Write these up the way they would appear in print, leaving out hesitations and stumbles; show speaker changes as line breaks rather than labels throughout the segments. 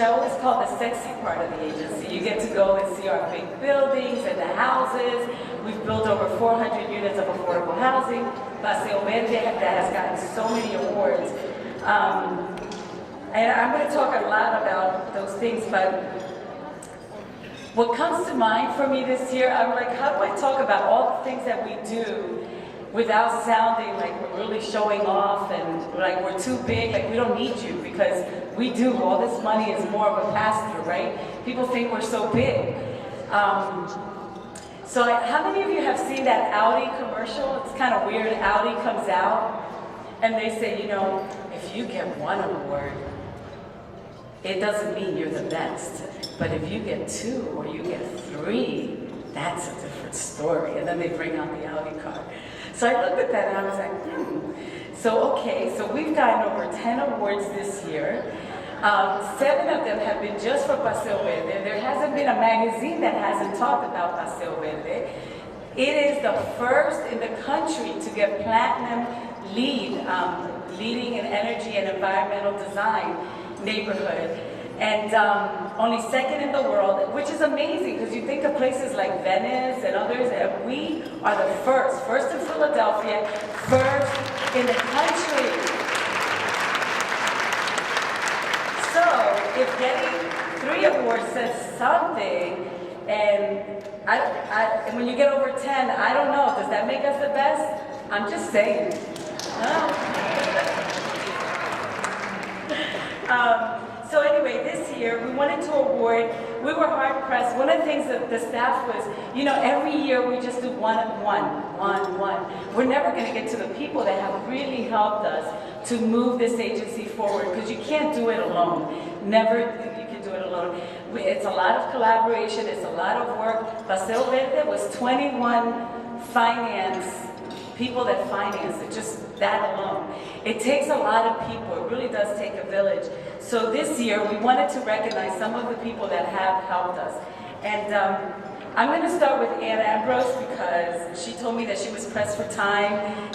I always call the sexy part of the agency. You get to go and see our big buildings and the houses. We've built over 400 units of affordable housing. Paseo Verde that has gotten so many awards. And I'm going to talk a lot about those things, but what comes to mind for me this year, I'm like, how do I talk about all the things that we do without sounding like we're really showing off and like we're too big, like we don't need you, because we do. All this money is more of a pass-through, right? People think we're so big. So how many of you have seen that Audi commercial? It's kind of weird. Audi comes out and they say, you know, if you get one award, it doesn't mean you're the best. But if you get 2 or you get 3, that's a different story. And then they bring out the Audi car. So I looked at that and I was like, So, okay, so we've gotten over 10 awards this year. 7 of them have been just for Paseo Verde. There hasn't been a magazine that hasn't talked about Paseo Verde. It is the first in the country to get platinum leading in energy and environmental design neighborhood. And only 2nd in the world, which is amazing because you think of places like Venice and others, and we are the first in Philadelphia, first in the country. So if getting 3 awards says something, and when you get over 10, I don't know, does that make us the best? I'm just saying. So anyway, this year we wanted to award, we were hard pressed. One of the things that the staff was, you know, every year we just do one. We're never going to get to the people that have really helped us to move this agency forward, because you can't do it alone. Never you can do it alone. It's a lot of collaboration, it's a lot of work. Paseo Verde was 21 people that finance it, just that alone. It takes a lot of people, it really does take a village. So this year we wanted to recognize some of the people that have helped us. And I'm going to start with Ambrose because she told me that she was pressed for time,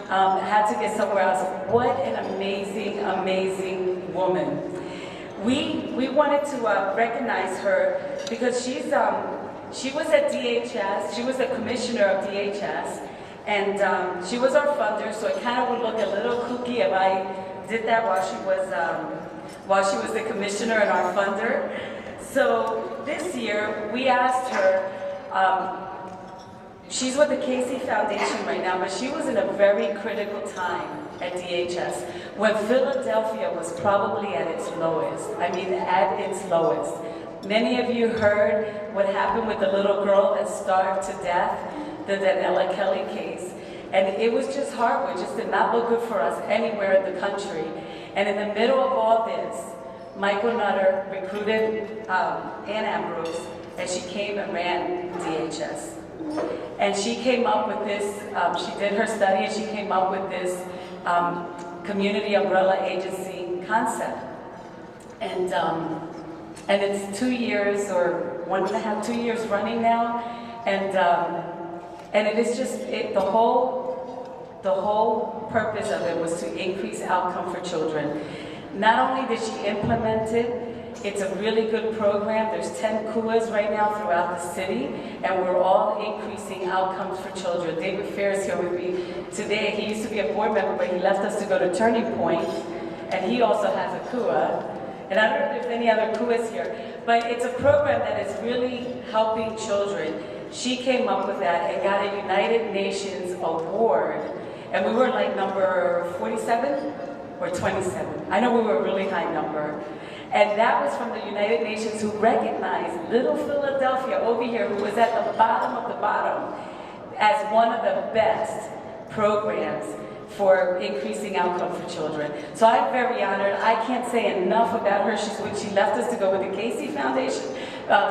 had to get somewhere else. What an amazing, amazing woman. We wanted to recognize her because she was at DHS, she the commissioner of DHS, and she was our funder, so it kind of would look a little kooky if I did that while she was the commissioner and our funder. So this year, we asked her, she's with the Casey Foundation right now, but she was in a very critical time at DHS, when Philadelphia was probably at its lowest. I mean, at its lowest. Many of you heard what happened with the little girl that starved to death, the Danella Kelly case. And it was just horrible. It just did not look good for us anywhere in the country. And in the middle of all this, Michael Nutter recruited Ann Ambrose, and she came and ran DHS. And she came up with this, she did her study, and she came up with this community umbrella agency concept. And it's 2 years or 1.5, 2 years running now. And it is just, the whole purpose of it was to increase outcome for children. Not only did she implement it, it's a really good program. There's 10 KUAs right now throughout the city, and we're all increasing outcomes for children. David Fair is here with me today. He used to be a board member, but he left us to go to Turning Point, and he also has a KUA. And I don't know if there's any other KUAs here, but it's a program that is really helping children. She came up with that and got a United Nations award, and we were like number 47 or 27. I know we were a really high number. And that was from the United Nations, who recognized little Philadelphia over here, who was at the bottom of the bottom, as one of the best programs for increasing outcome for children. So I'm very honored. I can't say enough about her. She left us to go with the Casey Foundation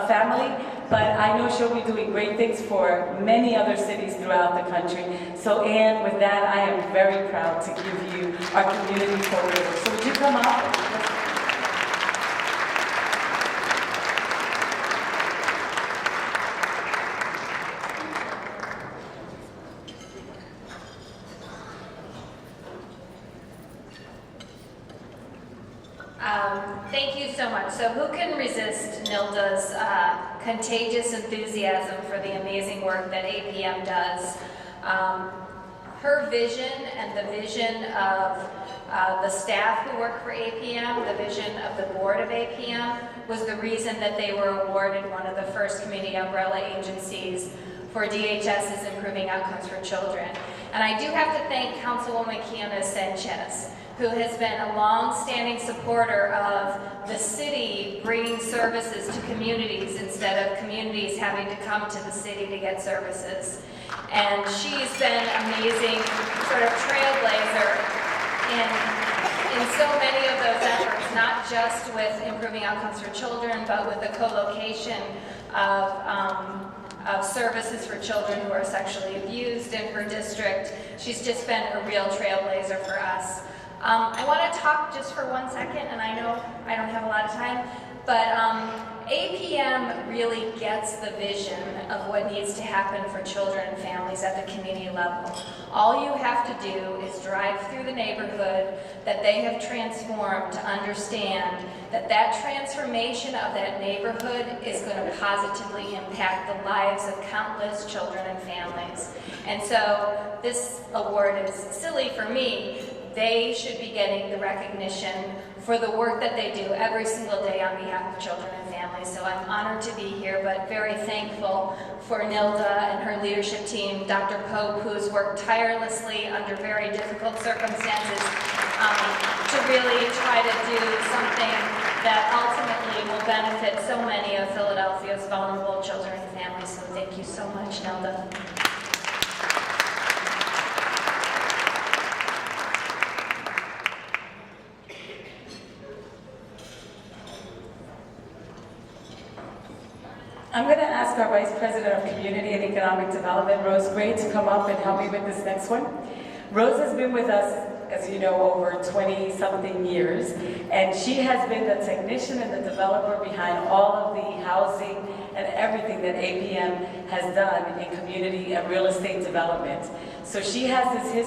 family, but I know she'll be doing great things for many other cities throughout the country. So Ann, with that, I am very proud to give you our community coordinator. So would you come up?
Thank you so much. So who can resist Nilda's contagious enthusiasm for the amazing work that APM does? Her vision and the vision of the staff who work for APM, the vision of the board of APM, was the reason that they were awarded one of the first community umbrella agencies for DHS's Improving Outcomes for Children. And I do have to thank Councilwoman Kiana Sanchez, who has been a long-standing supporter of the city bringing services to communities instead of communities having to come to the city to get services. And she's been an amazing sort of trailblazer in so many of those efforts, not just with Improving Outcomes for Children, but with the co-location of services for children who are sexually abused in her district. She's just been a real trailblazer for us. I want to talk just for 1 second, and I know I don't have a lot of time, but APM really gets the vision of what needs to happen for children and families at the community level. All you have to do is drive through the neighborhood that they have transformed to understand that that transformation of that neighborhood is going to positively impact the lives of countless children and families. And so this award is silly for me. They should be getting the recognition for the work that they do every single day on behalf of children and families. So I'm honored to be here, but very thankful for Nilda and her leadership team, Dr. Pope, who's worked tirelessly under very difficult circumstances to really try to do something that ultimately will benefit so many of Philadelphia's vulnerable children and families. So thank you so much, Nilda.
I'm going to ask our Vice President of Community and Economic Development, Rose Gray, to come up and help me with this next one. Rose has been with us, as you know, over 20-something years, and she has been the technician and the developer behind all of the housing and everything that APM has done in community and real estate development. So she has this history